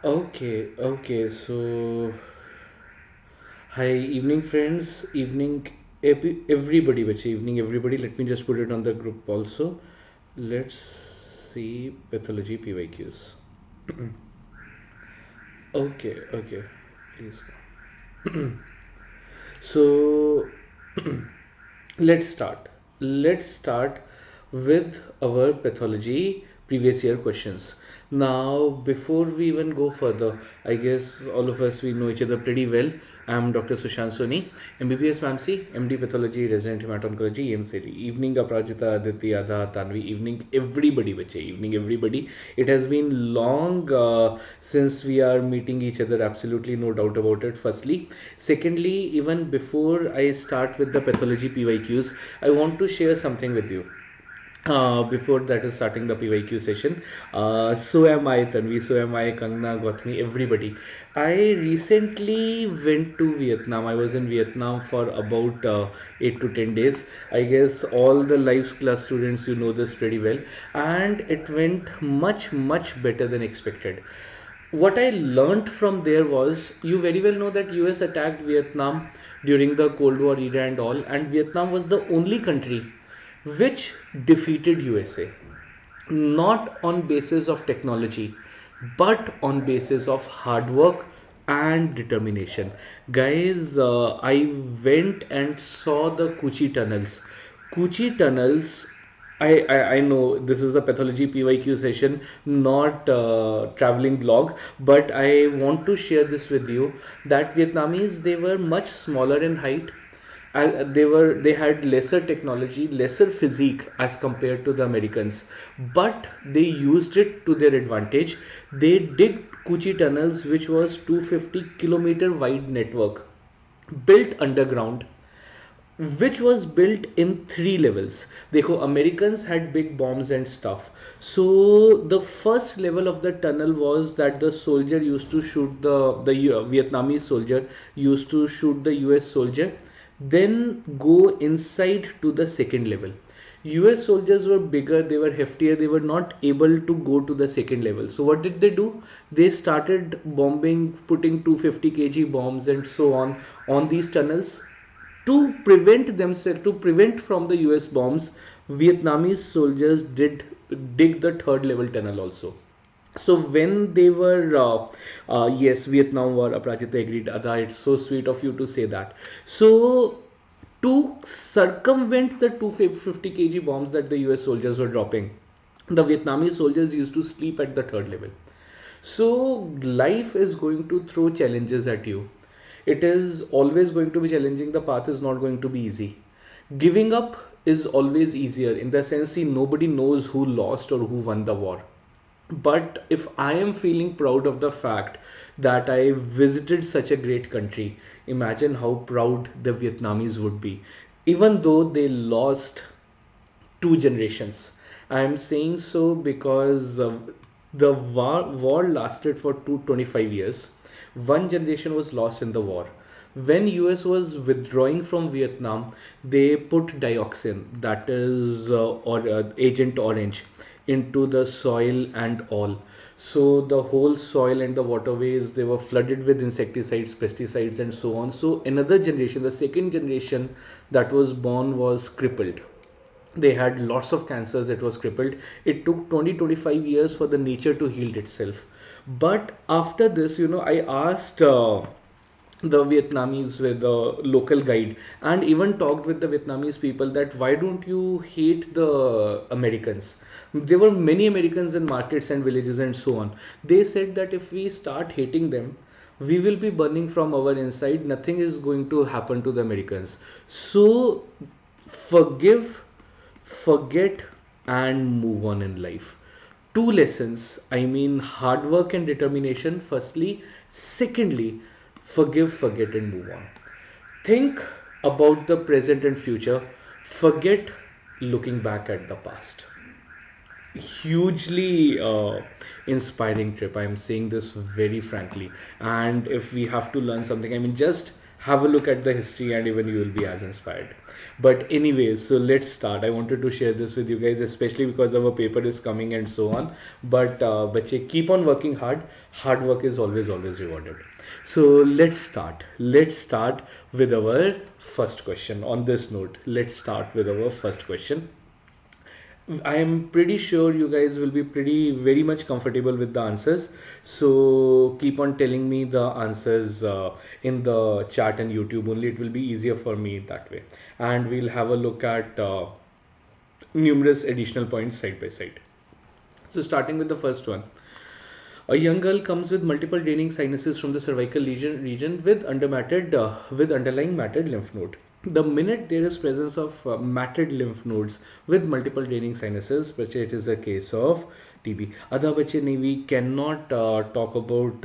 Okay. So, hi, evening friends, evening everybody, which evening everybody. Let me just put it on the group also. Let's see pathology PYQs. Okay. Please. So, let's start. Let's start with our pathology previous year questions. Now, before we even go further, I guess all of us we know each other pretty well. I'm Dr. Sushant Soni, MBBS MAMC, MD Pathology, Resident Hematology, EMCD. Evening Aprajita, Aditi, Adha, Tanvi. Evening everybody, bache. Evening everybody. It has been long since we are meeting each other. Absolutely no doubt about it. Firstly, secondly, even before I start with the pathology PYQs, I want to share something with you. Before that is starting the PYQ session. So am I, Tanvi, so am I, Kangna, Gautami, everybody. I recently went to Vietnam. I was in Vietnam for about 8 to 10 days. I guess all the life class students, you know this pretty well. And it went much better than expected. What I learnt from there was, you very well know that US attacked Vietnam during the Cold War era and all, and Vietnam was the only country which defeated USA, not on basis of technology but on basis of hard work and determination. Guys, I went and saw the Kuchi tunnels. I know this is a pathology PYQ session, not traveling blog, but I want to share this with you that Vietnamese, they were much smaller in height. They had lesser technology, lesser physique as compared to the Americans, but they used it to their advantage. They digged Kuchi tunnels, which was 250-kilometer wide network built underground, which was built in three levels. देखो, Americans had big bombs and stuff. So the first level of the tunnel was that the soldier used to shoot the Vietnamese soldier used to shoot the US soldier, then go inside to the second level. US soldiers were bigger, they were heftier, they were not able to go to the second level. So what did they do? They started bombing, putting 250 kg bombs and so on these tunnels to prevent themselves, to prevent from the US bombs. Vietnamese soldiers did dig the third level tunnel also. So when they were yes, Vietnam War, Aprajita agreed, Ada, it's so sweet of you to say that. So to circumvent the 250 kg bombs that the US soldiers were dropping, the Vietnamese soldiers used to sleep at the third level. So life is going to throw challenges at you. It is always going to be challenging. The path is not going to be easy. Giving up is always easier, in the sense, see, nobody knows who lost or who won the war. But if I am feeling proud of the fact that I visited such a great country, imagine how proud the Vietnamese would be, even though they lost two generations. I am saying so because the war lasted for 225 years. One generation was lost in the war. When US was withdrawing from Vietnam, they put dioxin, that is or Agent Orange, into the soil and all. So the whole soil and the waterways, they were flooded with insecticides, pesticides, and so on. So another generation, the second generation that was born, was crippled. They had lots of cancers, it was crippled. It took 20-25 years for the nature to heal itself. But after this, I asked the Vietnamese with the local guide, and even talked with the Vietnamese people, that why don't you hate the Americans? There were many Americans in markets and villages and so on. They said that if we start hating them, we will be burning from our inside. Nothing is going to happen to the Americans. So forgive, forget, and move on in life. Two lessons. I mean, hard work and determination, firstly. Secondly, forgive, forget, and move on. Think about the present and future. Forget looking back at the past. Hugely inspiring trip, I am saying this very frankly. And if we have to learn something, I mean, just Have a look at the history and even you will be as inspired. But anyways, so let's start. I wanted to share this with you guys, especially because our paper is coming and so on. But bache, keep on working hard. Hard work is always rewarded. So let's start with our first question. On this note, let's start with our first question. I am pretty sure you guys will be very much comfortable with the answers. So keep on telling me the answers in the chat and YouTube only. It will be easier for me that way. And we'll have a look at numerous additional points side by side. So starting with the first one. A young girl comes with multiple draining sinuses from the cervical region with underlying matted lymph node. The minute there is presence of matted lymph nodes with multiple draining sinuses, which it is a case of TB. Other bache we cannot talk about.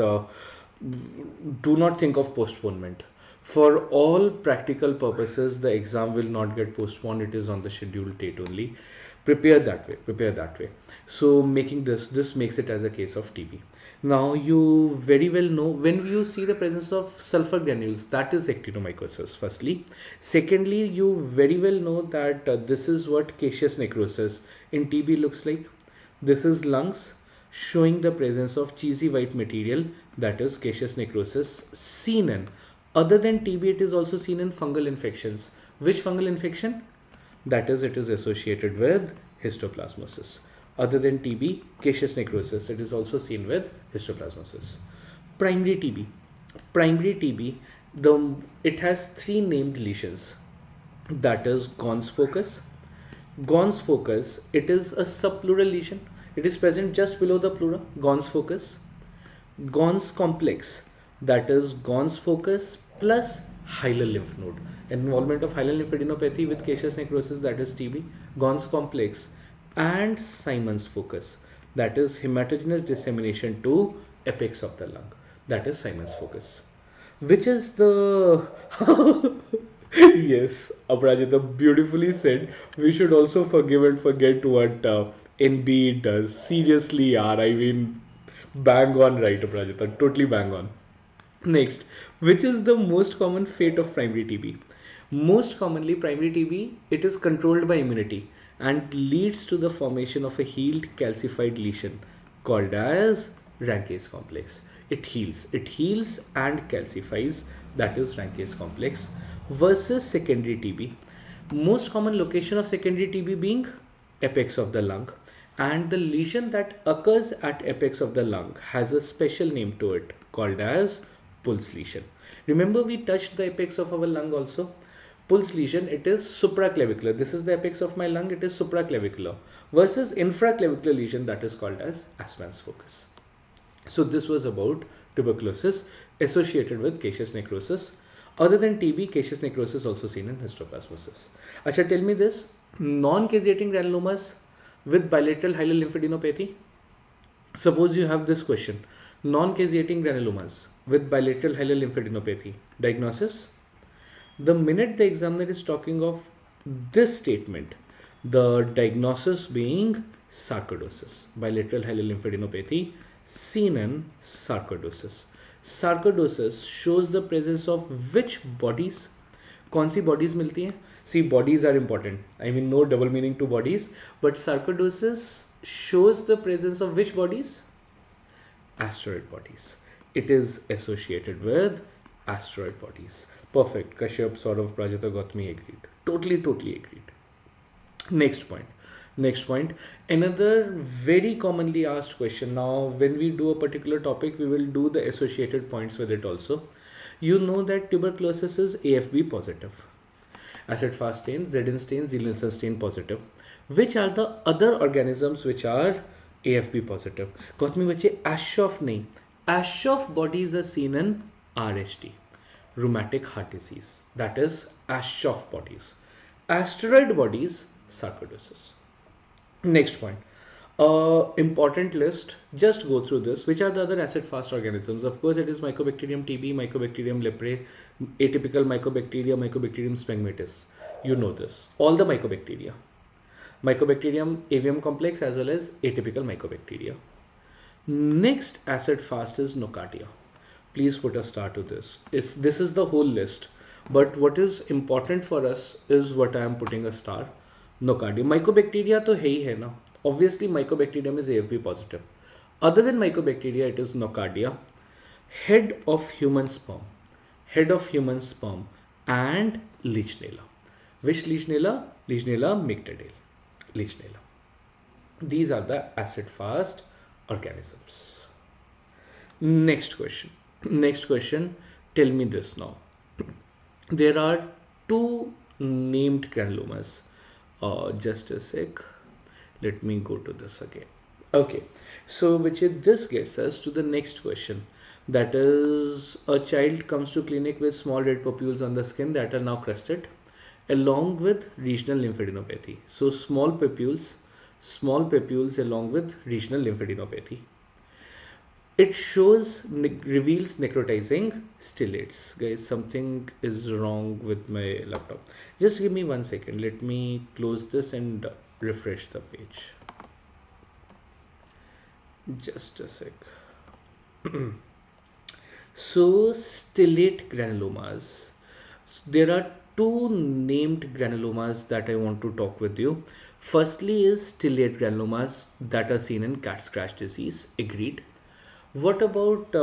Do not think of postponement. For all practical purposes, the exam will not get postponed. It is on the scheduled date only. Prepare that way. Prepare that way. So making this makes it as a case of TB. Now you very well know when you see the presence of sulfur granules, that is actinomycosis firstly. Secondly, you very well know that this is what caseous necrosis in TB looks like. This is lungs showing the presence of cheesy white material, that is caseous necrosis, seen in. Other than TB, it is also seen in fungal infections. Which fungal infection? That is, it is associated with histoplasmosis. Other than TB, caseous necrosis, it is also seen with histoplasmosis. Primary TB. Primary TB, it has three named lesions. That is Gons focus. Gons focus, it is a subpleural lesion. It is present just below the pleura. Gons focus. Gons complex, that is Gons focus plus hilar lymph node. Involvement of hilar lymphadenopathy with caseous necrosis, that is TB. Gons complex and Simon's focus, that is hematogenous dissemination to apex of the lung, that is Simon's focus. Which is the yes, Aparajita beautifully said. We should also forgive and forget what NB does. Seriously, yaar, I mean, bang on right, Aparajita, totally bang on. Next, which is the most common fate of primary TB? Most commonly, primary TB, it is controlled by immunity and leads to the formation of a healed calcified lesion called as Ranke's complex. It heals and calcifies, that is Ranke's complex. Versus secondary TB, most common location of secondary TB being apex of the lung, and the lesion that occurs at apex of the lung has a special name to it called as pulse lesion. Remember, we touched the apex of our lung also. Pulse lesion, it is supraclavicular. This is the apex of my lung, it is supraclavicular. Versus infraclavicular lesion, that is called as Asman's focus. So this was about tuberculosis associated with caseous necrosis. Other than TB, caseous necrosis also seen in histoplasmosis. Acha, tell me this, non-caseating granulomas with bilateral hilar lymphadenopathy. Suppose you have this question, non-caseating granulomas with bilateral hilar lymphadenopathy. Diagnosis? The minute the examiner is talking of this statement, the diagnosis being sarcoidosis, bilateral hilar lymphadenopathy seen in sarcoidosis. Sarcoidosis shows the presence of which bodies? कौन सी bodies मिलती हैं? See, bodies are important. I mean, no double meaning to bodies, but sarcoidosis shows the presence of which bodies? Asteroid bodies. It is associated with asteroid bodies. Perfect. Kashyap, Saurav, Prajita, Gautami agreed. Totally agreed. Next point. Another very commonly asked question. Now, when we do a particular topic, we will do the associated points with it also. You know that tuberculosis is AFB positive. Acid fast stain, Zn stain, Zielinson stain positive. Which are the other organisms which are AFB positive? Gautami bache, Aschoff nahi. Aschoff bodies are seen in RHD, rheumatic heart disease. That is Aschoff bodies. Asteroid bodies, sarcoidosis. Next point. Important list. Just go through this. Which are the other acid fast organisms? Of course, it is Mycobacterium TB, Mycobacterium leprae, atypical Mycobacteria, Mycobacterium sphygmatis. You know this. All the Mycobacteria. Mycobacterium avium complex as well as atypical Mycobacteria. Next acid fast is Nocardia. Please put a star to this. If this is the whole list, But what is important for us is what I am putting a star, nocardia. Mycobacteria तो है ही है ना. Obviously mycobacterium is AFP positive. Other than mycobacteria, it is nocardia, head of human sperm, head of human sperm, and Legionella. Which Legionella? Legionella mictadale. Legionella. These are the acid fast organisms. Next question. Next question. Tell me this now. There are two named granulomas. Just a sec. Let me go to this again. Okay. So this gets us to the next question. That is, a child comes to clinic with small red papules on the skin that are now crusted, along with regional lymphadenopathy. So small papules along with regional lymphadenopathy. It reveals necrotizing stellates. Guys, something is wrong with my laptop. Just give me 1 second. Let me close this and refresh the page. Just a sec. So stellate granulomas. There are two named granulomas that I want to talk with you. Firstly is stellate granulomas that are seen in cat scratch disease. Agreed. What about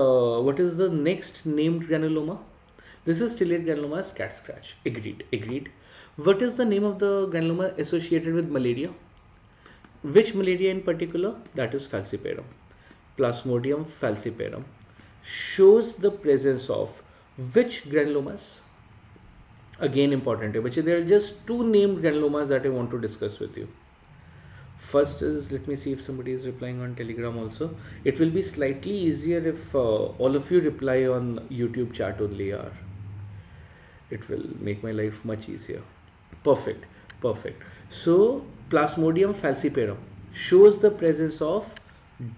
what is the next named granuloma? This is stellate granulomas, cat scratch. Agreed. Agreed. What is the name of the granuloma associated with malaria? Which malaria in particular? That is falciparum. Plasmodium falciparum shows the presence of which granulomas? Again important, but there are just two named granulomas that I want to discuss with you. First is, let me see if somebody is replying on Telegram also. It will be slightly easier if all of you reply on YouTube chat only. It will make my life much easier. Perfect, perfect. So Plasmodium falciparum shows the presence of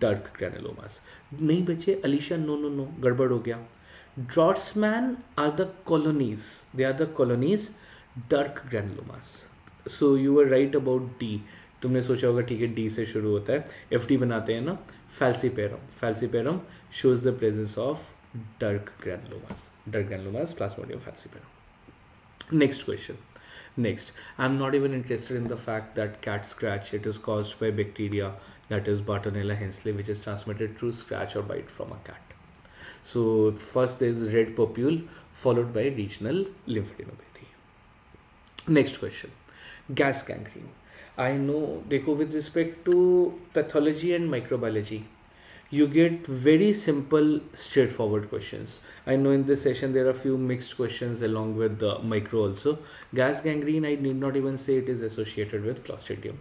dark granulomas. नहीं बच्चे, Alicia, no, गड़बड़ हो गया. Draughtsman are the colonies. They are the colonies, dark granulomas. So you were right about D. तुमने सोचा होगा ठीक है डी से शुरू होता है, FD बनाते हैं ना. Falciparum shows the presence of dark granulomas, Plasmodium falciparum. Next question. Next, I'm not even interested in the fact that cat scratch, it is caused by bacteria, that is Bartonella henselae, which is transmitted through scratch or bite from a cat. So first there is red papule followed by regional lymphadenopathy. Next question, gas gangrene. I know, देखो, with respect to pathology and microbiology, you get very simple, straightforward questions. I know in this session there are a few mixed questions along with the micro also. Gas gangrene, I need not even say it is associated with Clostridium.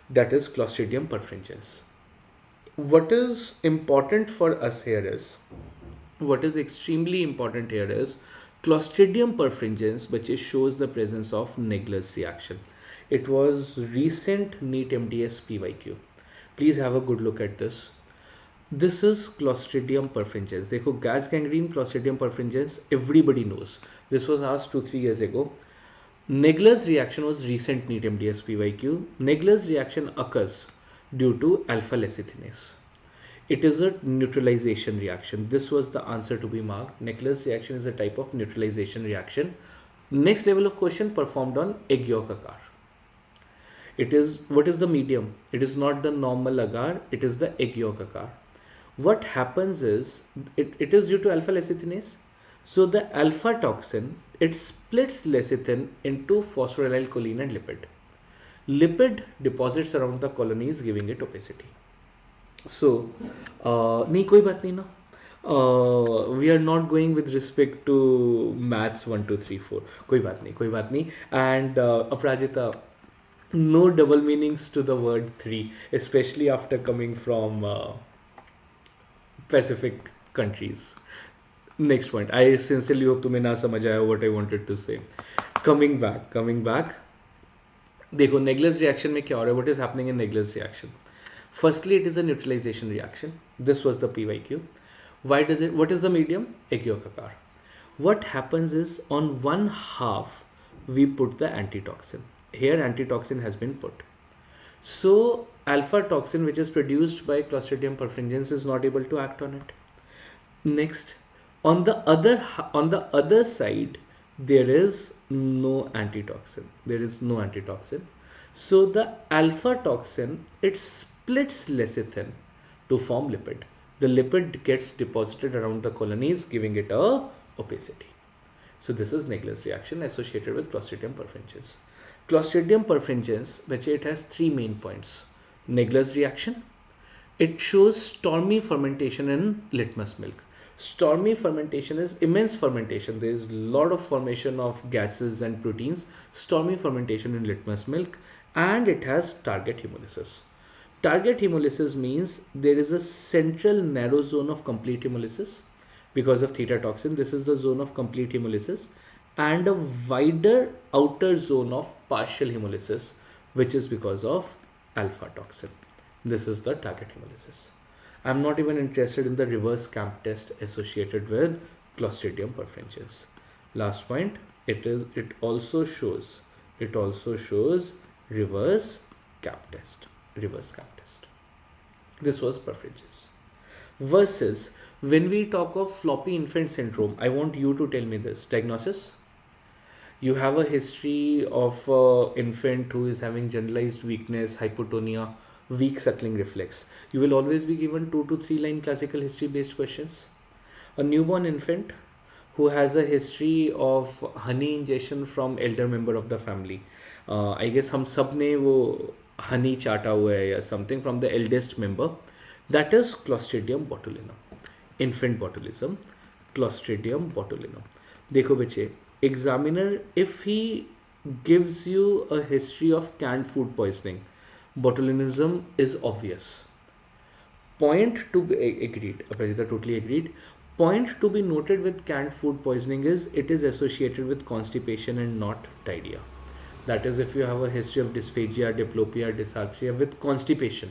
That is Clostridium perfringens. What is important for us here is, what is extremely important here is, Clostridium perfringens, which shows the presence of Naegler's reaction. It was recent NEET MDS PYQ. Please have a good look at this. This is Clostridium perfringens. देखो, gas gangrene, Clostridium perfringens, everybody knows. This was asked 2-3 years ago. Naegler's reaction was recent NEET MDS PYQ. Naegler's reaction occurs due to alpha lecithinase. It is a neutralization reaction. This was the answer to be marked. Naegler's reaction is a type of neutralization reaction. Next level of question, performed on egg yolk agar. It is, what is the medium? It is not the normal agar, it is the egg yolk agar. What happens is, it is due to alpha lecithinase. So the alpha toxin, it splits lecithin into phosphoryl and lipid. Lipid deposits around the colonies, giving it opacity. So, नहीं कोई बात नहीं ना. We are not going with respect to maths 1, 2, 3, 4. कोई बात नहीं. And Aprajita, no double meanings to the word 3, especially after coming from Pacific countries. Next point. I sincerely hope तुम्हें ना समझ आया what I wanted to say. Coming back. देखो, Naegler's reaction में क्या हो रहा है? What is happening in Naegler's reaction? Firstly, it is a neutralization reaction. This was the PYQ. What is the medium? Egg yolk agar. What happens is, on one half, we put the antitoxin. Here, antitoxin has been put. So, alpha toxin, which is produced by Clostridium perfringens, is not able to act on it. Next, on the other side, there is no antitoxin. There is no antitoxin. So the alpha toxin, it splits lecithin to form lipid. The lipid gets deposited around the colonies, giving it a opacity. So this is Naegler's reaction associated with Clostridium perfringens. Clostridium perfringens, which it has three main points. Naegler's reaction, it shows stormy fermentation in litmus milk. Stormy fermentation is immense fermentation. There is a lot of formation of gases and proteins. Stormy fermentation in litmus milk, and it has target hemolysis. Target hemolysis means there is a central narrow zone of complete hemolysis because of theta toxin. This is the zone of complete hemolysis, and a wider outer zone of partial hemolysis, which is because of alpha toxin. This is the target hemolysis. I'm not even interested in the reverse camp test associated with Clostridium perfringens. Last point, it also shows reverse camp test. Reverse camp test. This was perfringens. Versus when we talk of floppy infant syndrome, I want you to tell me this diagnosis. You have a history of infant who is having generalized weakness, hypotonia, weak suckling reflex. You will always be given 2 to 3 line classical history based questions. A newborn infant who has a history of honey ingestion from elder member of the family. I guess हम सब ने वो honey चाटा हुआ है या something from the eldest member. That is Clostridium botulinum. Infant botulism, Clostridium botulinum. देखो बच्चे, examiner, if he gives you a history of canned food poisoning, botulinism is obvious. Point to be agreed, Aparajita totally agreed. Point to be noted with canned food poisoning is it is associated with constipation and not diarrhea. That is, if you have a history of dysphagia, diplopia, dysarthria with constipation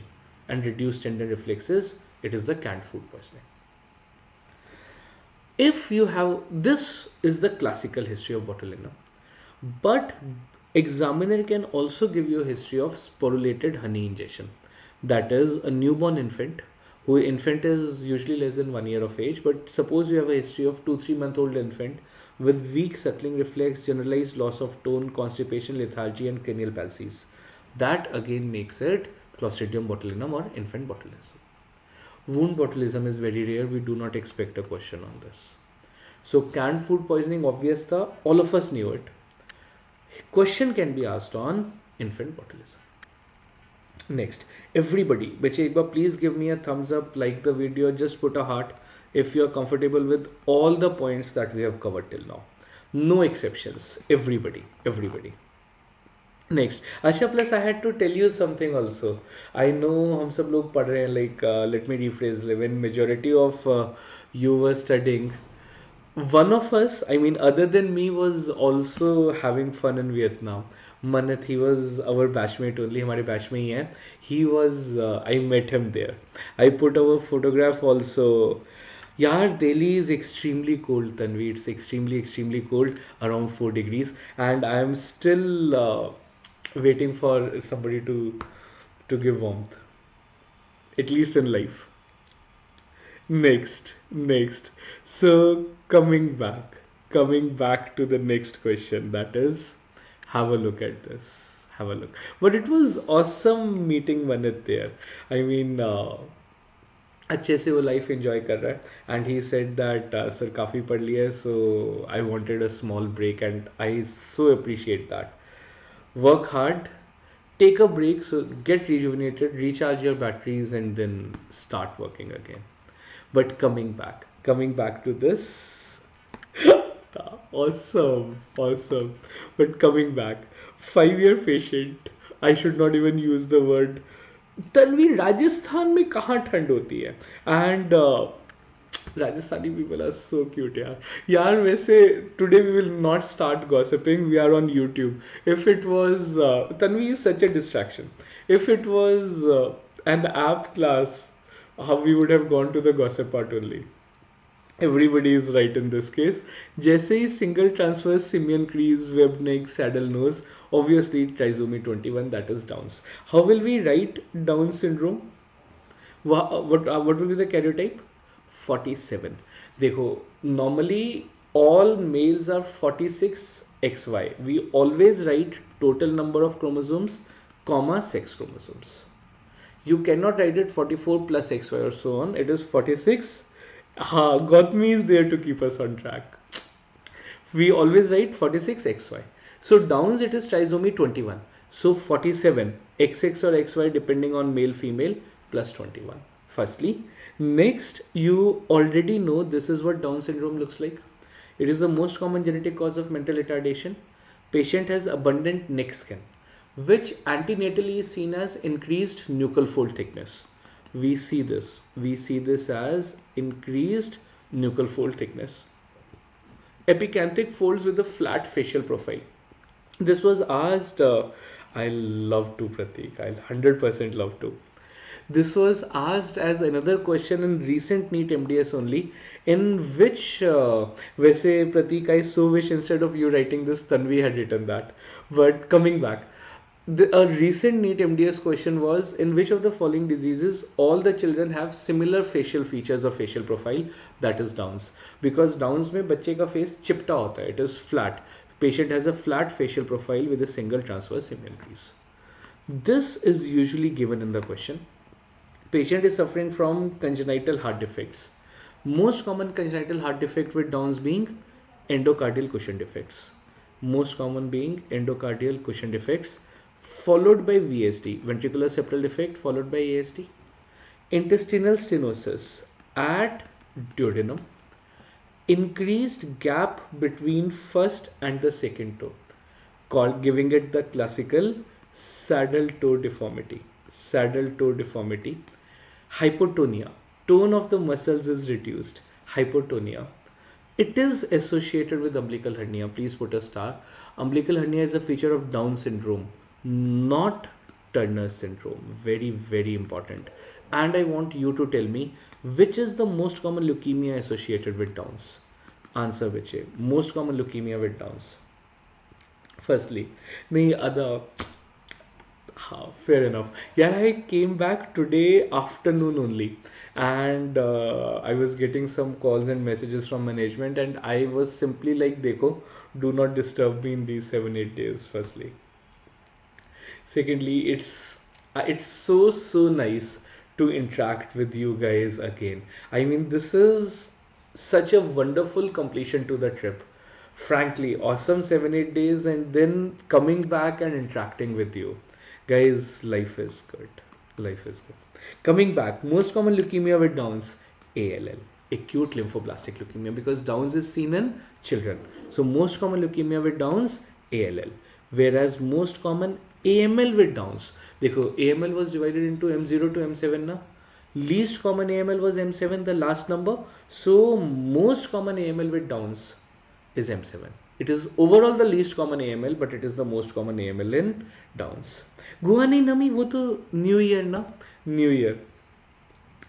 and reduced tendon reflexes, it is the canned food poisoning. If you have, this is the classical history of botulinum, but examiner can also give you a history of sporulated honey ingestion. That is a newborn infant, who infant is usually less than 1 year of age, but suppose you have a history of 2-3 month old infant with weak suckling reflex, generalized loss of tone, constipation, lethargy and cranial palsies. That again makes it Clostridium botulinum or infant botulism. Wound botulism is very rare. We do not expect a question on this. So canned food poisoning, obvious tha, all of us knew it. Question can be asked on infant botulism. Next, everybody, बच्चे एक बार please give me a thumbs up, like the video, just put a heart if you are comfortable with all the points that we have covered till now. No exceptions. Everybody. Next, अच्छा, plus I had to tell you something also. I know हम सब लोग पढ़ रहे हैं, like let me rephrase, when majority of you were studying, one of us, I mean other than me, was also having fun in Vietnam. Manat, he was our batchmate only, हमारे batch में ही है. He was, I met him there. I put our photograph also. Yeah, Delhi is extremely cold, Tanvi. It's extremely cold, around 4 degrees, and I am still waiting for somebody to give warmth, at least in life. Next. So coming back to the next question, that is, have a look at this. Have a look. But it was awesome meeting Manit there. I mean, अच्छे से वो life enjoy कर रहा है, and he said that sir काफ़ी पढ़ लिया है, so I wanted a small break, and I so appreciate that. Work hard, take a break, so get rejuvenated, recharge your batteries, and then start working again. But coming back to this, awesome. But coming back, 5-year patient, I should not even use the word. Tanvi, Rajasthan में कहाँ ठंड होती है? And Rajasthani people are so cute, यार वैसे today we will not start gossiping. We are on YouTube. If it was Tanvi is such a distraction. If it was an app class, how we would have gone to the gossip part only. Everybody is right in this case. जैसे ही single transverse simian crease, webbed neck, saddle nose, obviously trisomy 21, that is Downs. How will we write Down syndrome? What will be the karyotype? 47. देखो, normally all males are 46XY. We always write total number of chromosomes comma sex chromosomes. You cannot write it 44 plus XY or so on. It is 46. Gautami is there to keep us on track. We always write 46XY. So Downs it is trisomy 21. So 47 XX or XY depending on male female plus 21. Firstly, next, you already know this is what Down syndrome looks like. It is the most common genetic cause of mental retardation. Patient has abundant neck skin, which antenatally is seen as increased nuchal fold thickness. We see this as increased nuchal fold thickness. Epicanthic folds with a flat facial profile. This was asked, I love to Pratik, I'll 100% love to. This was asked as another question in recent NEET MDS only, in which, वैसे Pratik, I so wish instead of you writing this, Tanvi had written that. But coming back, a recent NEET MDS question was, in which of the following diseases all the children have similar facial features or facial profile, that is Downs. Because Downs में बच्चे का face चिपटा होता है, it is flat. Patient has a flat facial profile with a single transverse symmetries. This is usually given in the question. Patient is suffering from congenital heart defects. Most common congenital heart defect with Downs being endocardial cushion defects. Most common being endocardial cushion defects, followed by VSD, ventricular septal defect, followed by ASD. Intestinal stenosis at duodenum. Increased gap between first and the second toe, called giving it the classical saddle toe deformity. Saddle toe deformity. Hypotonia. Tone of the muscles is reduced. Hypotonia. It is associated with umbilical hernia. Please put a star. Umbilical hernia is a feature of Down syndrome, not Turner syndrome. Very, very important. And I want you to tell me which is the most common leukemia associated with Downs. Answer which is most common leukemia with Downs. Firstly, the other. Fair enough. Yeah, I came back today afternoon only, and I was getting some calls and messages from management, and I was simply like, "Dekho, do not disturb me in these 7-8 days." Firstly, secondly, it's so nice to interact with you guys again. I mean, this is such a wonderful completion to the trip. Frankly, awesome 7-8 days, and then coming back and interacting with you. Guys, life is good. Life is good. Coming back, most common leukemia with Downs, ALL, acute lymphoblastic leukemia, because Downs is seen in children. So most common leukemia with Downs, ALL. Whereas most common AML with Downs. देखो, AML was divided into M0 to M7 na? Least common AML was M7, the last number. So most common AML with Downs is M7. It is overall the least common AML, but it is the most common AML in Downs. Goa नहीं नमी, वो तो new year ना, new year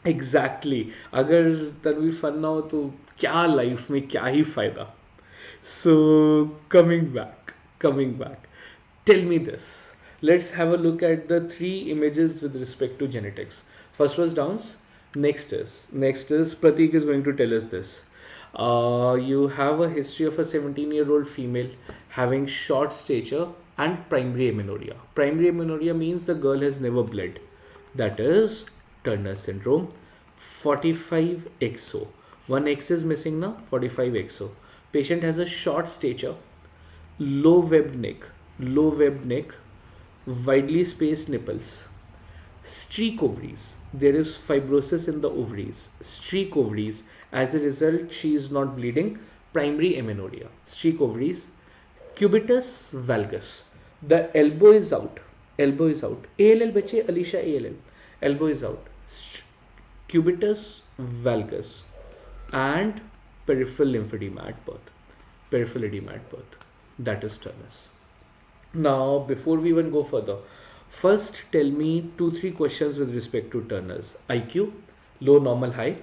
exactly. अगर Tanveer fun ना हो तो क्या लाइफ में क्या ही फायदा. So coming back, tell me this. Let's have a look at the 3 images with respect to genetics. First was Downs. Next is Pratik is going to tell us this. You have a history of a 17-year-old female having short stature and primary amenorrhea. Primary amenorrhea means the girl has never bled. That is Turner syndrome. 45 XO. 1 X is missing now. 45 XO. Patient has a short stature, low webbed neck, widely spaced nipples, streak ovaries. There is fibrosis in the ovaries, streak ovaries. As a result, she is not bleeding. Primary amenorrhea, streak ovaries. Cubitus valgus. The elbow is out. ALL बच्चे, Alicia ALL. Elbow is out. Cubitus valgus and peripheral lymphedema at birth. That is Turner's. Now, before we even go further, first tell me 2-3 questions with respect to Turner's. IQ, low, normal, high.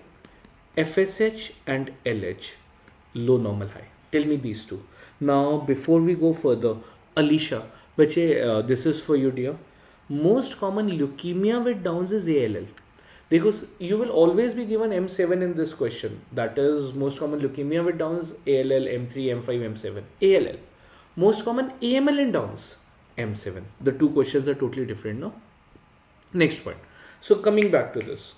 FSH and LH, low, normal, high. Tell me these 2. Now, before we go further, Alicia, this is for you, dear. Most common leukemia with Downs is ALL. Because you will always be given M7 in this question. That is most common leukemia with Downs, ALL, M3, M5, M7. ALL. Most common AML in Downs, M7. The two questions are totally different, no? Next point. So coming back to this.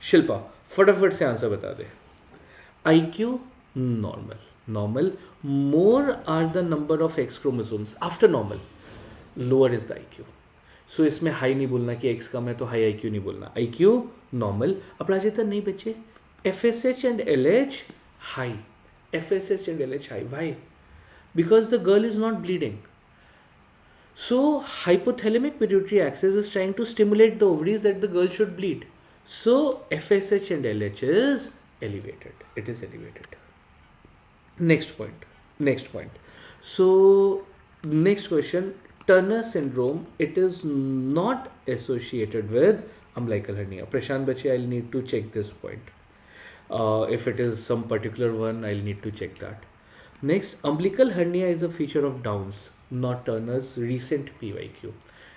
Shilpa, फटाफट से answer बता दे. IQ normal. More are the number of X chromosomes after normal. Lower is the IQ. सो इसमें high नहीं बोलना कि x कम है तो high IQ नहीं बोलना. IQ normal. अपराजिता नहीं बच्चे, FSH and LH high. FSH and LH high. Why? Because the girl is not bleeding. So hypothalamic pituitary axis is trying to stimulate the ovaries that the girl should bleed. So FSH and LH is elevated. It is elevated. Next point. So next question. Turner syndrome, it is not associated with umbilical hernia. Prashant Bache, I'll need to check this point. If it is some particular one, I'll need to check that. Next, umbilical hernia is a feature of Downs, not Turner's recent PYQ.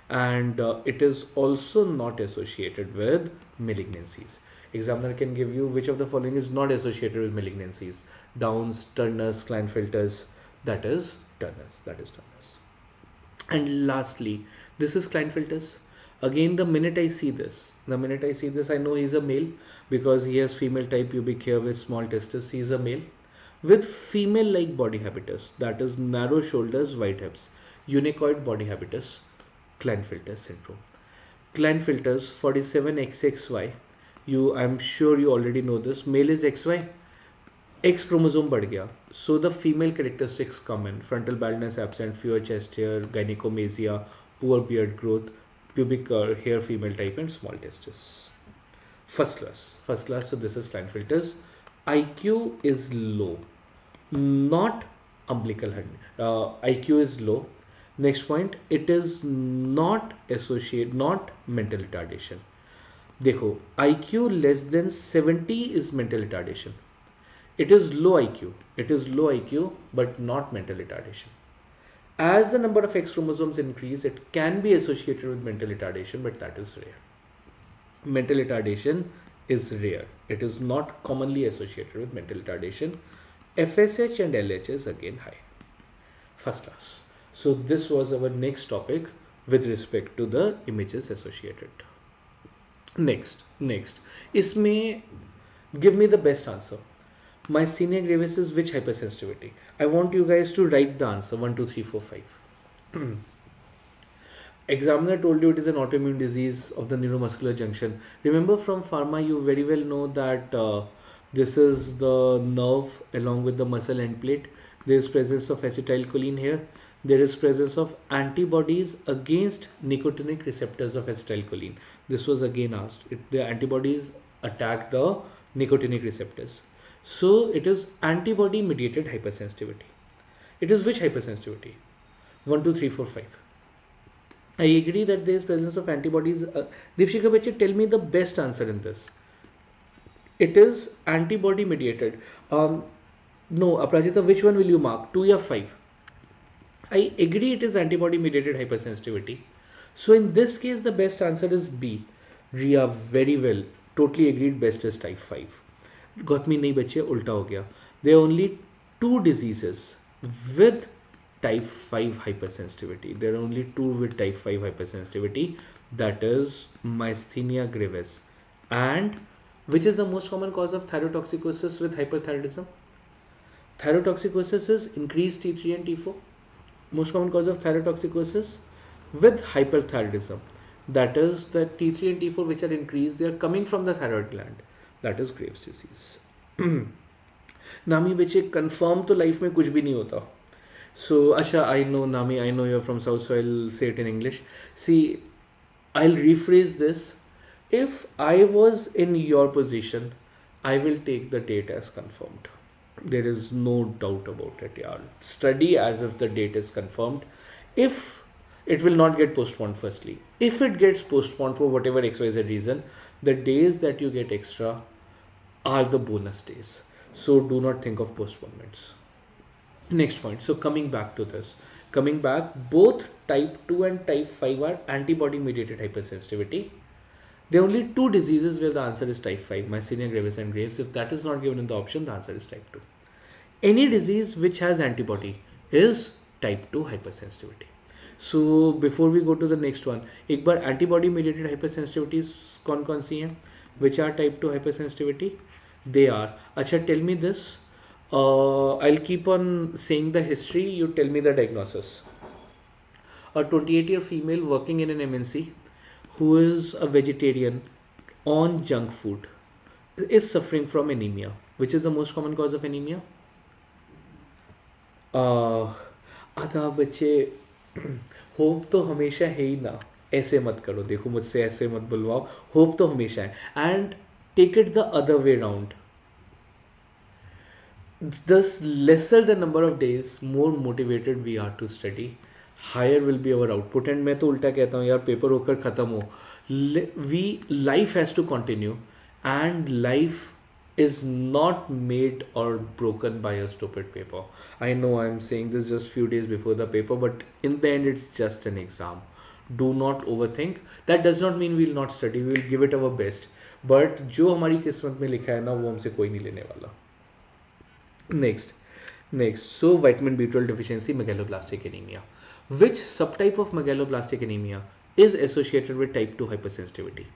And it is also not associated with malignancies. Examiner can give you which of the following is not associated with malignancies. Downs, Turner's, Klinefelter's, that is Turner's. And lastly, this is Klinefelter's. Again, the minute I see this, I know he's a male because he has female type pubic hair with small testes. He's a male with female-like body habitus. That is narrow shoulders, wide hips, unicoid body habitus, Klinefelter syndrome. Klinefelter's 47XXY. I'm sure you already know this. Male is XY. X chromosome बढ़ गया, so the female characteristics come in. Frontal baldness absent, fewer chest hair, gynecomastia, poor beard growth, pubic hair female type, and small testes. First class. So this is Klinefelter's. IQ is low, not umbilical hernia. IQ is low. Next point, it is not mental retardation. देखो, IQ less than 70 is mental retardation. It is low IQ, but not mental retardation. As the number of X chromosomes increase, it can be associated with mental retardation, but that is rare. Mental retardation is rare. It is not commonly associated with mental retardation. FSH and LH is again high. First class. So this was our next topic with respect to the images associated. Next. इसमें give me the best answer. Myasthenia gravis is which hypersensitivity? I want you guys to write the answer 1, 2, 3, 4, 5. Examiner told you it is an autoimmune disease of the neuromuscular junction. Remember from pharma, you very well know that this is the nerve along with the muscle end plate. There is presence of acetylcholine here. There is presence of antibodies against nicotinic receptors of acetylcholine. This was again asked. The antibodies attack the nicotinic receptors. So it is antibody mediated hypersensitivity. It is which hypersensitivity? 1, 2, 3, 4, 5. I agree that there is presence of antibodies. Deepshika Bache, tell me the best answer in this. It is antibody mediated. No, Aprajita, which one will you mark? 2 or 5? I agree it is antibody mediated hypersensitivity. So in this case, the best answer is B. Ria, very well. Totally agreed. Best is type 5. Got me nahi bache, ulta ho gaya. There are only 2 diseases with type 5 hypersensitivity. There are only 2 with type 5 hypersensitivity. That is myasthenia gravis. And which is the most common cause of thyrotoxicosis with hyperthyroidism? Thyrotoxicosis is increased T3 and T4. Most common cause of thyrotoxicosis with hyperthyroidism. That is the T3 and T4 which are increased. They are coming from the thyroid gland. That is Graves' disease. Nami बच्चे confirm तो life में कुछ भी नहीं होता. So अच्छा, I know Nami, I know you're from South, so I'll say it in English. See, I'll rephrase this. If I was in your position, I will take the date as confirmed. There is no doubt about it, yaar. Study as if the date is confirmed. If it will not get postponed, firstly. If it gets postponed for whatever XYZ reason, the days that you get extra are the bonus days. So do not think of postponements. Next point. So coming back to this. Both type 2 and type 5 are antibody mediated hypersensitivity. There are only two diseases where the answer is type 5, myasthenia gravis and Graves. If that is not given in the option, the answer is type 2. Any disease which has antibody is type 2 hypersensitivity. So before we go to the next one, एक बार antibody mediated hypersensitivity कौन सी हैं? Which are type 2 hypersensitivity? They are. अच्छा, tell me this. I'll keep on saying the history. You tell me the diagnosis. A 28-year female working in an MNC who is a vegetarian on junk food is suffering from anemia. Which is the most common cause of anemia? आधा बच्चे hope तो हमेशा है ही ना, ऐसे मत करो, देखो मुझसे ऐसे मत बुलवाओ, होप तो हमेशा है. And take it the other way round. The lesser the number of days, more motivated we are to study, higher will be our output. And मैं तो उल्टा कहता हूँ यार, पेपर होकर ख़त्म हो, life has to continue, and life is not made or broken by a stupid paper. I know I'm saying this just few days before the paper, but in the end it's just an exam. Do not overthink. That does not mean we'll not study, we will give it our best, but जो हमारी किस्मत में लिखा है ना, वो हमसे कोई नहीं लेने वाला. Next, so vitamin B12 deficiency, megaloblastic anemia. Which subtype of megaloblastic anemia is associated with type 2 hypersensitivity?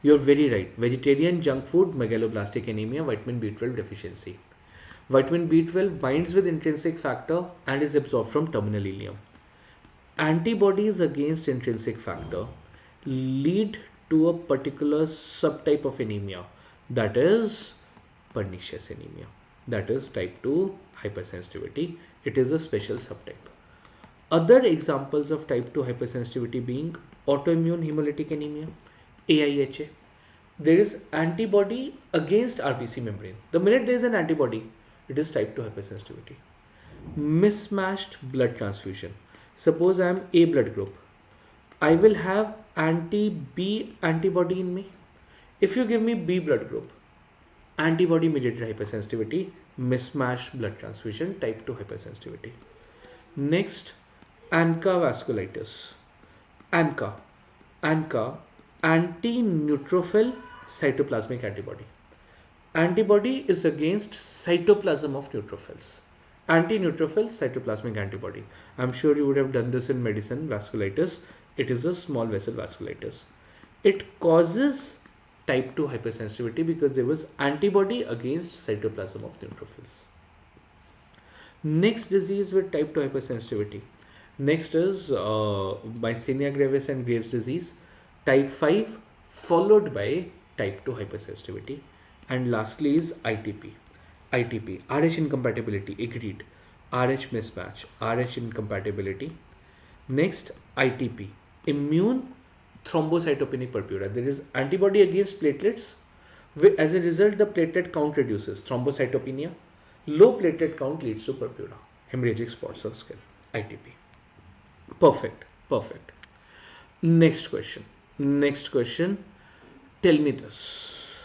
You're very right. Vegetarian junk food, megaloblastic anemia, vitamin B12 deficiency. Vitamin B12 binds with intrinsic factor and is absorbed from terminal ileum. Antibodies against intrinsic factor lead to a particular subtype of anemia, that is pernicious anemia. That is type 2 hypersensitivity. It is a special subtype. Other examples of type 2 hypersensitivity being autoimmune hemolytic anemia, AIHA. There is antibody against RBC membrane. The minute there is an antibody, it is type 2 hypersensitivity. Mismatched blood transfusion. Suppose I am A blood group. I will have anti-B antibody in me. If you give me B blood group, antibody mediated hypersensitivity, mismatched blood transfusion, type 2 hypersensitivity. Next, ANCA vasculitis. ANCA, anti-neutrophil cytoplasmic antibody. Antibody is against cytoplasm of neutrophils. Anti-neutrophil cytoplasmic antibody. I'm sure you would have done this in medicine. Vasculitis. It is a small vessel vasculitis. It causes type 2 hypersensitivity because there was antibody against cytoplasm of neutrophils. Next disease with type 2 hypersensitivity. Next is myasthenia gravis and Graves disease, type 5 followed by type 2 hypersensitivity. And lastly is ITP. RH incompatibility, agreed. RH mismatch, RH incompatibility. Next, ITP, immune thrombocytopenic purpura. There is antibody against platelets. As a result, the platelet count reduces. Thrombocytopenia. Low platelet count leads to purpura. Hemorrhagic spots on skin. ITP. Perfect. Next question. Tell me this.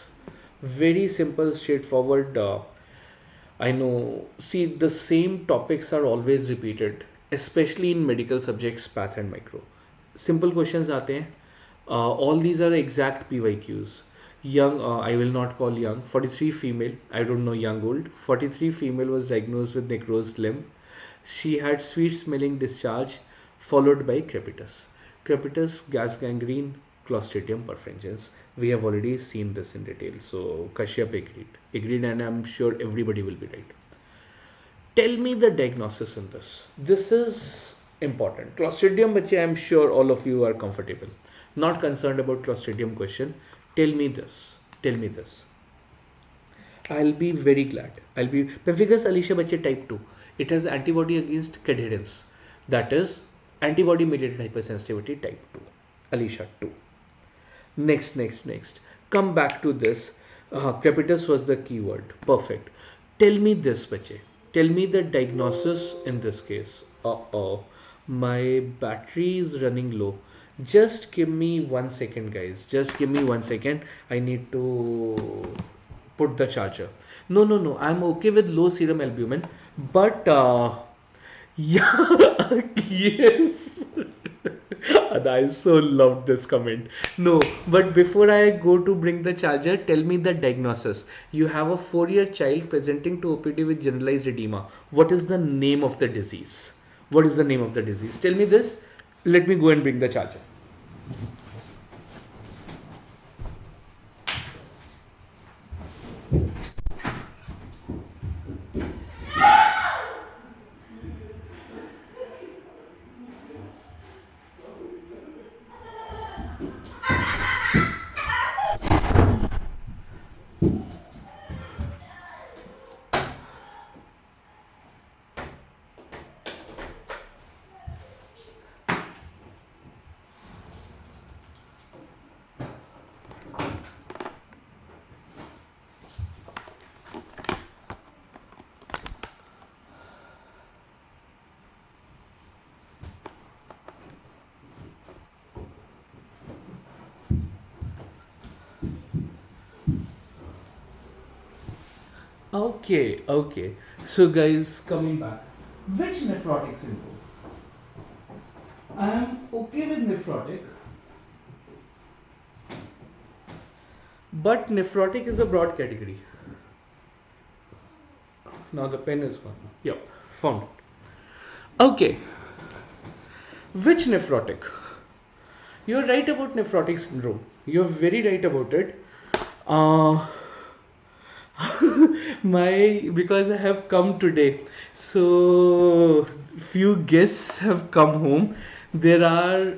Very simple, straightforward. I know. See, the same topics are always repeated, especially in medical subjects, path and micro. Simple questions आते हैं. All these are the exact PYQs. Young, I will not call young, 43 female, I don't know young old, 43 female was diagnosed with necrosed limb. She had sweet smelling discharge followed by crepitus. Crepitus, gas gangrene, Clostridium perfringens. We have already seen this in detail. So Kashyap agreed, and I'm sure everybody will be right. Tell me the diagnosis in this. This is important. Clostridium, bache, I'm sure all of you are comfortable. Not concerned about Clostridium question. Tell me this. I'll be very glad. Pemphigus Alicia bache type 2. It has antibody against cadherins. That is antibody mediated hypersensitivity type 2. Alicia 2. Next. Come back to this. Crepitus was the keyword. Perfect. Tell me this, bache. Tell me the diagnosis in this case. My battery is running low. Just give me 1 second, guys. Just give me 1 second. I need to put the charger. No. I'm okay with low serum albumin. But, yeah, yes. I so loved this comment. No, but before I go to bring the charger, tell me the diagnosis. You have a 4-year child presenting to OPD with generalized edema. What is the name of the disease? What is the name of the disease? Tell me this. Let me go and bring the charger. Okay, okay. So guys, coming back. Which nephrotic syndrome? I am okay with nephrotic, but nephrotic is a broad category. Now the pen is gone. Yep, found it. Okay. Which nephrotic? You're right about nephrotic syndrome. You're very right about it. Uh, because I have come today, so few guests have come home. There are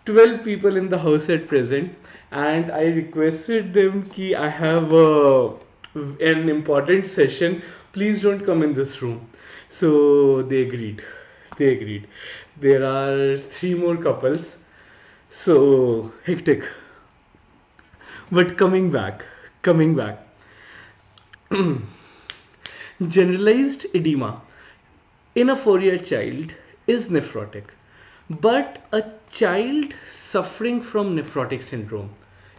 12 people in the house at present, and I requested them ki I have an important session. Please don't come in this room. So they agreed. They agreed. There are 3 more couples. So hectic. But coming back. Generalized edema in a 4-year child is nephrotic, but a child suffering from nephrotic syndrome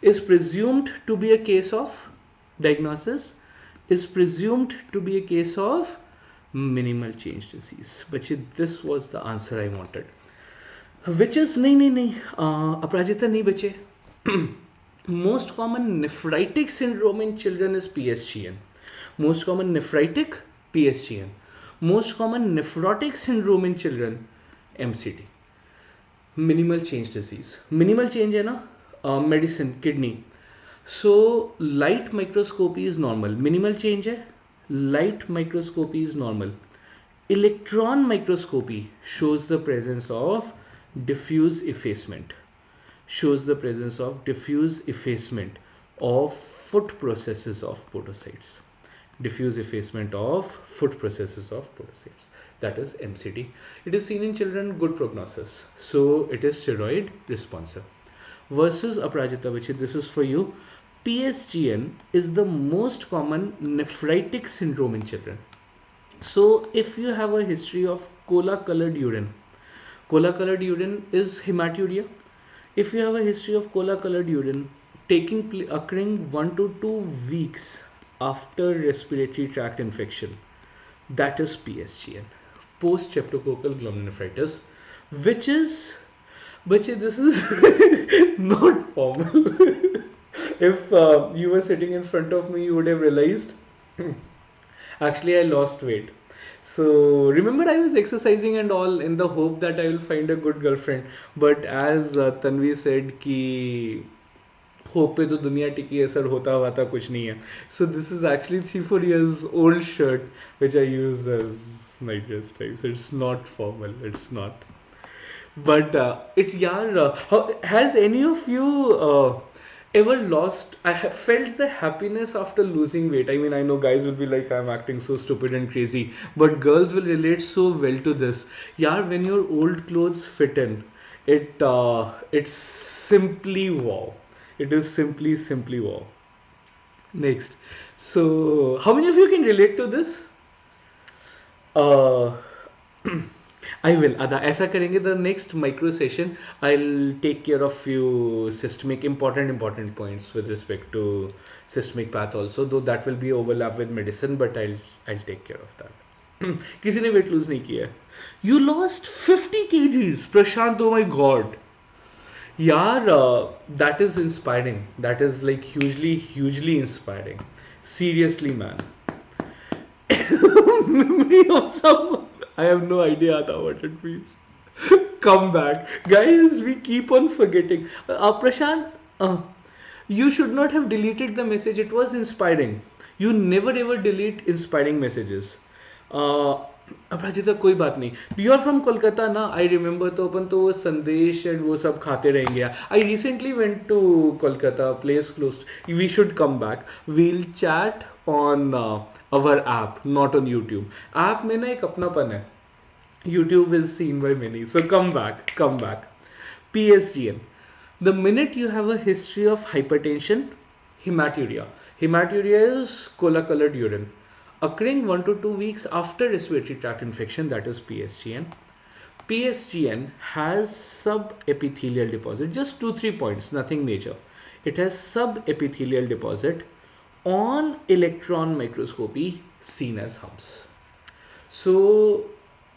is presumed to be a case of diagnosis, is presumed to be a case of minimal change disease. But this was the answer I wanted. Which is nahi, Aparajita nahi bache. Most common nephritic syndrome in children is PSGN. Most common nephritic, PSGN. Most common nephrotic syndrome in children, MCD. Minimal change disease. Minimal change है ना, medicine, kidney. So light microscopy is normal. Minimal change है, light microscopy is normal. Electron microscopy shows the presence of diffuse effacement. Shows the presence of diffuse effacement of foot processes of podocytes. Diffuse effacement of foot processes of podocytes. That is MCD. It is seen in children, good prognosis. So it is steroid responsive. Versus Aparajita, which this is for you. PSGN is the most common nephritic syndrome in children. So if you have a history of cola-colored urine is hematuria. If you have a history of cola-colored urine occurring 1 to 2 weeks after respiratory tract infection, that is PSGN, post-streptococcal glomerulonephritis, which is, this is not formal. If you were sitting in front of me, you would have realized actually I lost weight. So remember, I was exercising and all in the hope that I will find a good girlfriend. But as Tanvi said कि hope पे तो दुनिया टिकी है sir, होता हुआ था कुछ नहीं है. So this is actually 3-4 years old shirt which I use as night dress types. It's not formal. It's not. But has any of you ever lost? I have felt the happiness after losing weight. I mean, I know guys will be like, I'm acting so stupid and crazy, but girls will relate so well to this. Yeah, when your old clothes fit in, it's simply wow. It is simply wow. Next. So how many of you can relate to this? I will. ऐसा करेंगे. The next micro session, I'll take care of few systemic important points with respect to systemic path also. Though that will be overlap with medicine, but I'll take care of that. किसी ने weight lose नहीं किया. You lost 50 kgs, Prashant. Oh my God. Yeah, that is inspiring. That is like hugely inspiring. Seriously, man. Memory of someone. I have no idea what it means. Come back. Guys, we keep on forgetting. Prashant, you should not have deleted the message. It was inspiring. You never ever delete inspiring messages. अपराजिता कोई बात नहीं. You are from Kolkata ना. I remember. तो अपन तो वो संदेश and वो सब खाते रहेंगे. I recently went to Kolkata, place close. We should come back. We'll chat on our app, not on YouTube. App में ना एक अपनापन है. YouTube is seen by many. So come back. PSGN. The minute you have a history of hypertension, hematuria. Hematuria is cola-colored urine. Occurring 1 to 2 weeks after respiratory tract infection, that is PSGN. PSGN has subepithelial deposit. Just 2-3 points, nothing major. It has subepithelial deposit on electron microscopy seen as humps. So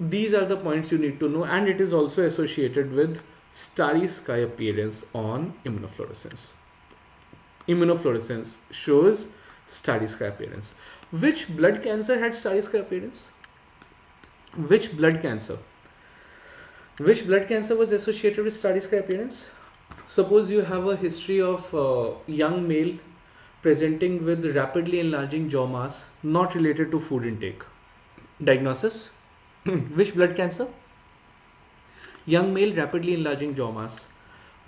these are the points you need to know, and it is also associated with starry sky appearance on immunofluorescence. Immunofluorescence shows starry sky appearance. Which blood cancer had starry sky appearance? Which blood cancer was associated with starry sky appearance? Suppose you have a history of young male presenting with rapidly enlarging jaw mass, not related to food intake. Diagnosis? Which blood cancer? Young male, rapidly enlarging jaw mass,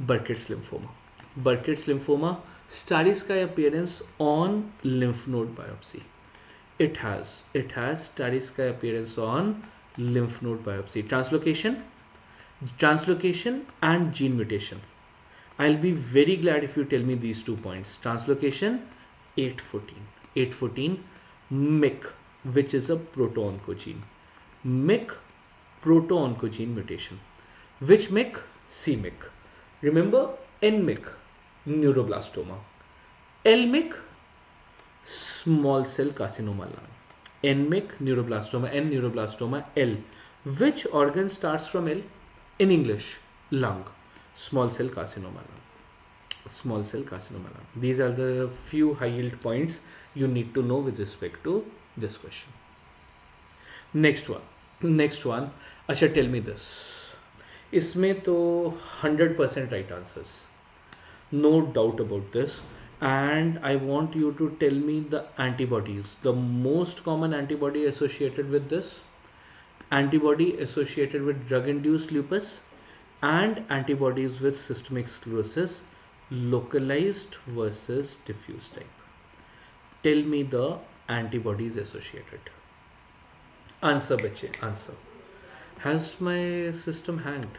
Burkitt's lymphoma. Burkitt's lymphoma, starry sky appearance on lymph node biopsy. It has starry sky appearance on lymph node biopsy. Translocation and gene mutation. I'll be very glad if you tell me these 2 points. Translocation, 814, MYC, which is a proto-oncogene. MYC, proto-oncogene mutation. Which MYC? C-MYC. Remember, N-MYC, neuroblastoma. L-MYC, small cell carcinoma lung. N-MYC, neuroblastoma. N, neuroblastoma. L. Which organ starts from L? In English, lung. Small cell carcinoma lung. Small cell carcinoma lung. These are the few high yield points you need to know with respect to this question. Next one. अच्छा, tell me this. इसमें तो 100% right answers. No doubt about this. And I want you to tell me the antibodies. The most common antibody associated with this. Antibody associated with drug-induced lupus and antibodies with systemic sclerosis, localized versus diffuse type. Tell me the antibodies associated. Answer, bache, answer. Has my system hanged?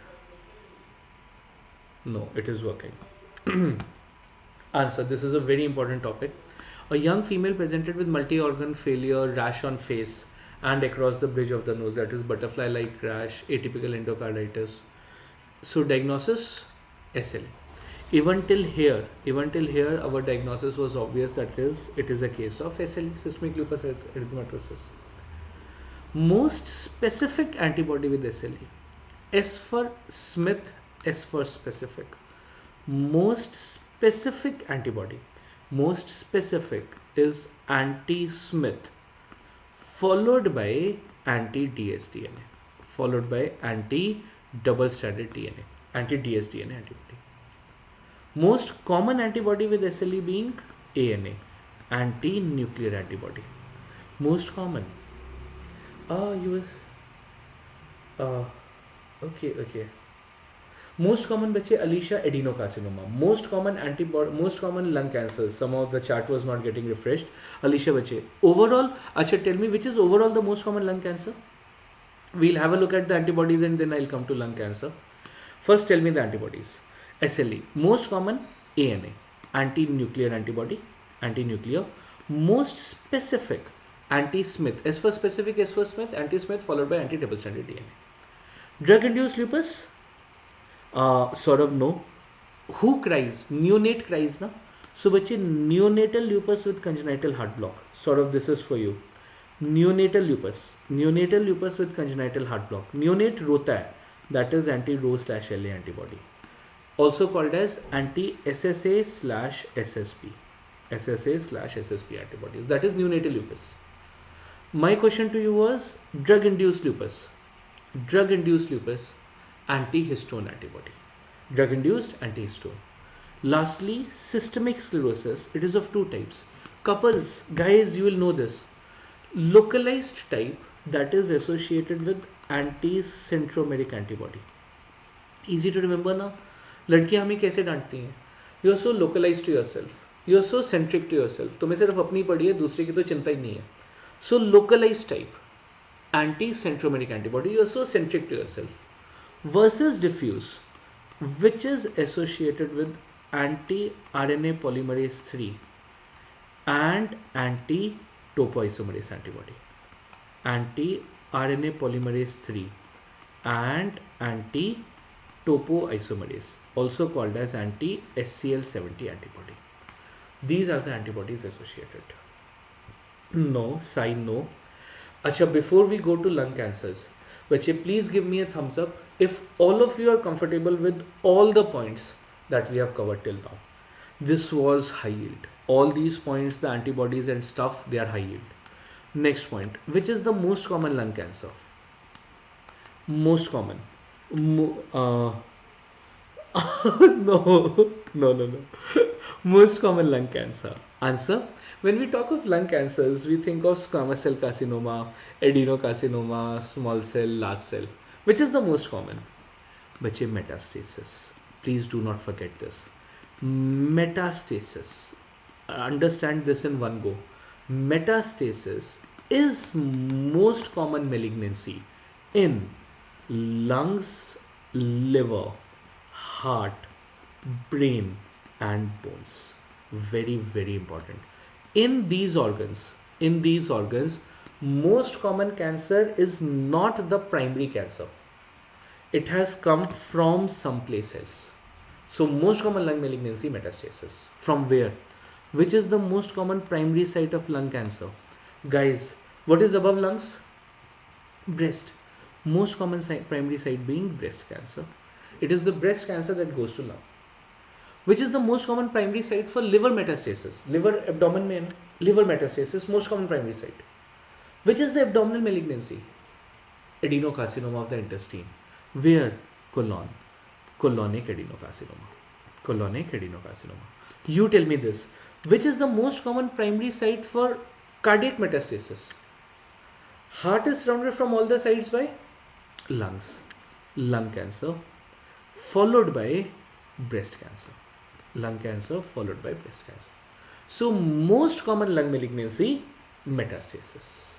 No, it is working. Answer. This is a very important topic. A young female presented with multi-organ failure, rash on face and across the bridge of the nose, that is butterfly-like rash, atypical endocarditis. So diagnosis, SLE. Even till here our diagnosis was obvious, that is, it is a case of SLE, systemic lupus erythematosus. Most specific antibody with SLE. S for Smith, S for specific. Most specific antibody. Most specific is anti-Smith, followed by anti-dsDNA, followed by anti-double-stranded DNA, anti-dsDNA antibody. Most common antibody with SLE being ANA, anti-nuclear antibody. Most common. Okay. Most common bache, Alicia adenocarcinoma. Most common lung cancers. Some of the chart was not getting refreshed. Alicia bache. Overall, acha, tell me which is overall the most common lung cancer. We'll have a look at the antibodies and then I'll come to lung cancer. First, tell me the antibodies. SLE. Most common ANA, anti-nuclear antibody, anti-nuclear. Most specific, anti-Smith. S for specific, S for Smith, anti-Smith followed by anti-double-stranded DNA. Drug-induced lupus. Sort of no. Who cries? Neonate cries, na? So, bache, neonatal lupus with congenital heart block. Sort of this is for you. Neonatal lupus with congenital heart block. Neonate rota hai. That is anti-Rho/LA antibody. also called as anti-SSA slash SSP. SSA slash SSP antibodies, that is neonatal lupus. My question to you was drug-induced lupus. Drug-induced lupus, anti-histone antibody. Drug-induced antihistone. Lastly, systemic sclerosis. It is of two types. Couples, guys, you will know this. Localized type, that is associated with anti-centromeric antibody. Easy to remember ना. लड़कियां हमें कैसे डांटती हैं? You are so localize to yourself, you are so centric to yourself. तुम्हें सिर्फ अपनी पड़ी है, दूसरे की तो चिंता ही नहीं है. So localise type, anti centromeric antibody, you are so centric to yourself. Versus diffuse, which is associated with anti-RNA polymerase 3 and anti-topoisomerase antibody. Anti-RNA polymerase 3 and anti-topoisomerase, also called as anti-SCL70 antibody. These are the antibodies associated. No, sign no. Acha, before we go to lung cancers, बच्चे please give me a thumbs up if all of you are comfortable with all the points that we have covered till now. This was high yield. All these points, the antibodies and stuff, they are high yield. Next point, which is the most common lung cancer? Most common. No. Most common lung cancer. Answer: when we talk of lung cancers, we think of squamous cell carcinoma, adenocarcinoma, small cell, large cell. Which is the most common? Bache, metastasis. Please do not forget this. Metastasis. Understand this in one go. Metastasis is most common malignancy in lungs, liver, heart, brain and bones. Very, very important. In these organs, most common cancer is not the primary cancer. It has come from someplace else. So most common lung malignancy, metastasis. From where? Which is the most common primary site of lung cancer? Guys, what is above lungs? Breast. Most common primary site being breast cancer. It is the breast cancer that goes to lung. Which is the most common primary site for liver metastasis? Liver, abdomen mein, liver metastasis, most common primary site. Which is the abdominal malignancy? Adenocarcinoma of the intestine. Where? Colon. Colonic adenocarcinoma. Colonic adenocarcinoma. You tell me this. Which is the most common primary site for cardiac metastasis? Heart is surrounded from all the sides by lungs. Lung cancer followed by breast cancer. Lung cancer followed by breast cancer. So most common lung malignancy, metastasis.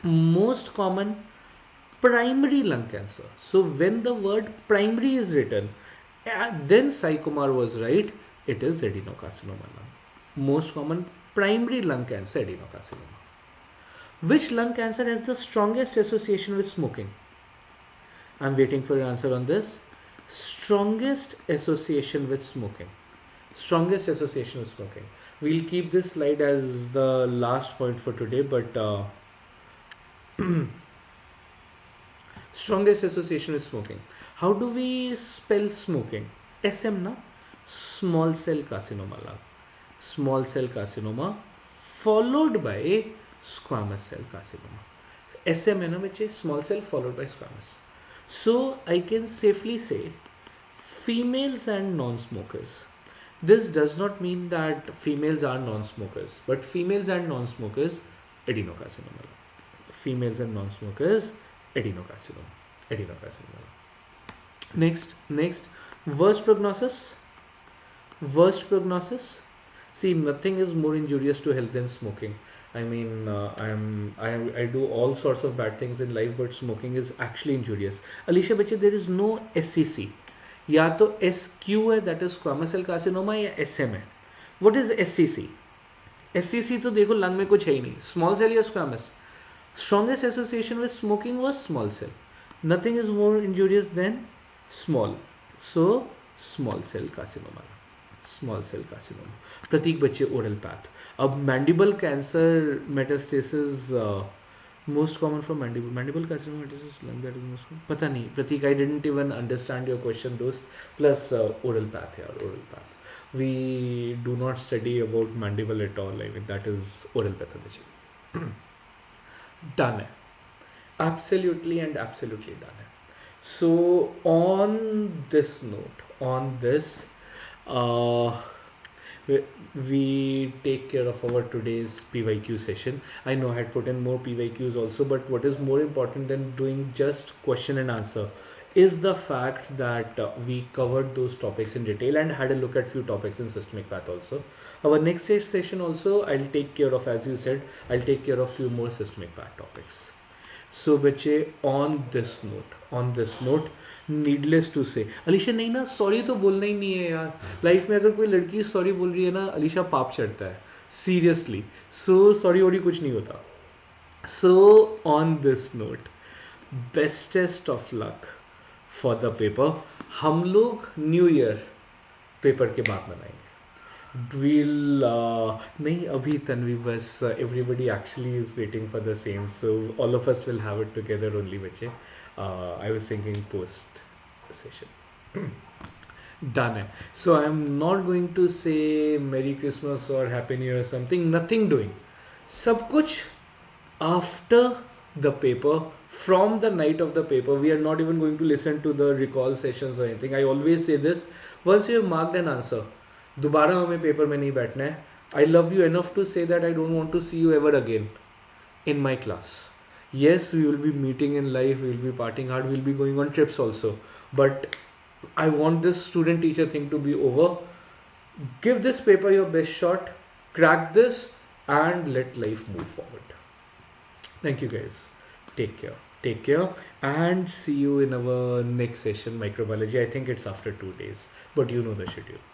Most common primary lung cancer. So when the word primary is written, then Sai Kumar was right. It is adenocarcinoma lung. Most common primary lung cancer, adenocarcinoma. Which lung cancer has the strongest association with smoking? I'm waiting for your answer on this. Strongest association with smoking. Strongest association with smoking. We'll keep this slide as the last point for today, but strongest association with smoking. How do we spell smoking? SM na? Small cell carcinoma lung. Small cell carcinoma followed by squamous cell carcinoma. SM hai na bache? Small cell followed by squamous. So I can safely say females and non-smokers. This does not mean that females are non-smokers, but females and non-smokers, adenocarcinoma. Females and non-smokers, adenocarcinoma. Next, worst prognosis. See, nothing is more injurious to health than smoking. I mean, I do all sorts of bad things in life, but smoking is actually injurious. Alicia Bache, there is no SCC. या तो SQ है, that is squamous cell carcinoma, या SM है. What is SCC? SCC तो देखो lung में कुछ है ही नहीं. Small cell या squamous. Strongest association with smoking was small cell. Nothing is more injurious than small. So small cell carcinoma. प्रतीक बच्चे oral path. अब mandible cancer metastasis Most common for mandible carcinoma is lung, that is most common. पता नहीं प्रतीक, I didn't even understand your question दोस्त. Plus oral path यार, oral path. We do not study about mandible at all. I mean that is oral pathology. Done है. Absolutely and absolutely done है. So on this note, on this, uh, we take care of our today's PYQ session. I know I had put in more PYQs also, but what is more important than doing just question and answer is the fact that we covered those topics in detail and had a look at few topics in systemic path also. Our next session also, I'll take care of, as you said, I'll take care of few more systemic path topics. So बच्चे on this note needless to say Alisha नहीं ना, sorry तो बोलना ही नहीं है यार. Life में अगर कोई लड़की सॉरी बोल रही है ना अलीशा, पाप चढ़ता है सीरियसली. सो सॉरी वॉरी कुछ नहीं होता. So on this note, bestest of luck for the paper. हम लोग न्यू ईयर पेपर के बाद मनाएंगे. We'll nahi abhi Tanvi bas everybody actually is waiting for the same, so all of us will have it together only bache. I was thinking post session. Done hai. So I'm not going to say Merry Christmas or Happy New Year or something, nothing doing. Sab kuch after the paper, from the night of the paper. We are not even going to listen to the recall sessions or anything. I always say this, once you have marked an answer, दोबारा हमें paper में नहीं बैठना है. I love you enough to say that I don't want to see you ever again in my class. Yes, we will be meeting in life, we will be partying hard, we will be going on trips also. But I want this student teacher thing to be over. Give this paper your best shot, crack this, and let life move forward. Thank you guys. Take care. Take care and see you in our next session, microbiology. I think it's after 2 days, but you know the schedule.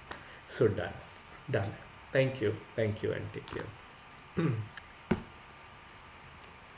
So done. Thank you, and take care.